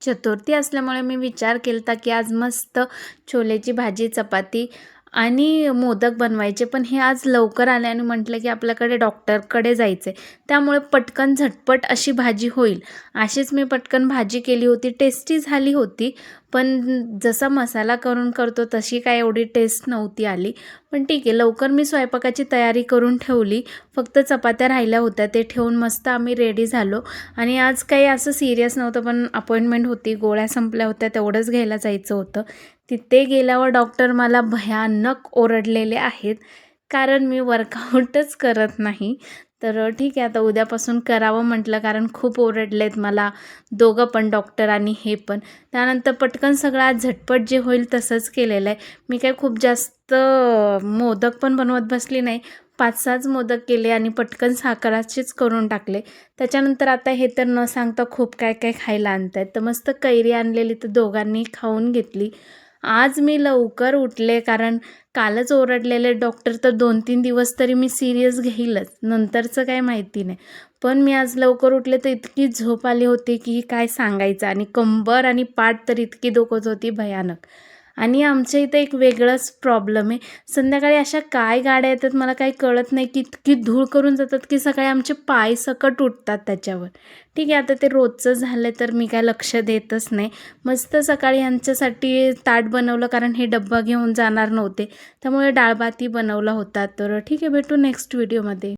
चतुर्थी असल्यामुळे मी विचार केला की आज मस्त छोलेची भाजी, चपाती आणि मोदक बनवायचे. पण हे आज लवकर आले आणि म्हटलं की आपल्याकडे डॉक्टरकडे जायचं आहे, त्यामुळे पटकन झटपट अशी भाजी होईल. अशीच मी पटकन भाजी केली होती. टेस्टी झाली होती, पण जसा मसाला करून करतो तशी काय एवढी टेस्ट नव्हती आली. पण ठीक आहे, लवकर मी स्वयंपाकाची तयारी करून ठेवली. फक्त चपात्या राहिल्या होत्या, ते ठेवून मस्त आम्ही रेडी झालो. आणि आज काही असं सिरियस नव्हतं, पण अपॉइंटमेंट होती, गोळ्या संपल्या होत्या, तेवढंच घ्यायला जायचं होतं. तिथे गेल्यावर डॉक्टर मला भयानक ओरडलेले आहेत, कारण मी वर्कआउटच करत नाही. तर ठीक आहे, आता उद्यापासून करावं म्हटलं, कारण खूप ओरडलेत मला दोघं पण, डॉक्टर आणि हे पण. त्यानंतर पटकन सगळं आज झटपट जे होईल तसंच केलेलं आहे. मी काय खूप जास्त मोदक पण बनवत बसली नाही. 5-6च मोदक केले आणि पटकन साखराचेच करून टाकले. त्याच्यानंतर आता हे तर न सांगता खूप काय काय खायला आणतायत. तर मस्त कैरी आणलेली तर दोघांनी खाऊन घेतली. आज मी लवकर उठले, कारण कालच ओरडलेले डॉक्टर, तर 2-3 दिवस तरी मी सीरियस घेईलच, नंतरचं काय माहिती नाही. पण मी आज लवकर उठले तर इतकी झोप आली होती की काय सांगायचं, आणि कंबर आणि पाठ तर इतकी दुखत होती भयानक. आणि आमच्या इथं एक वेगळाच प्रॉब्लेम आहे. संध्याकाळी अशा काय गाड्या येतात मला काही कळत नाही, की इतकी धूळ करून जातात की सकाळी आमचे पाय सकट उठतात त्याच्यावर. ठीक आहे, आता ते रोजचं झालं तर मी काय लक्ष देतच नाही. मस्त सकाळी यांच्यासाठी ताट बनवलं, कारण हे डब्बा घेऊन जाणार नव्हते, त्यामुळे डाळ भातही बनवला होता. तर ठीक आहे, भेटू नेक्स्ट व्हिडिओमध्ये.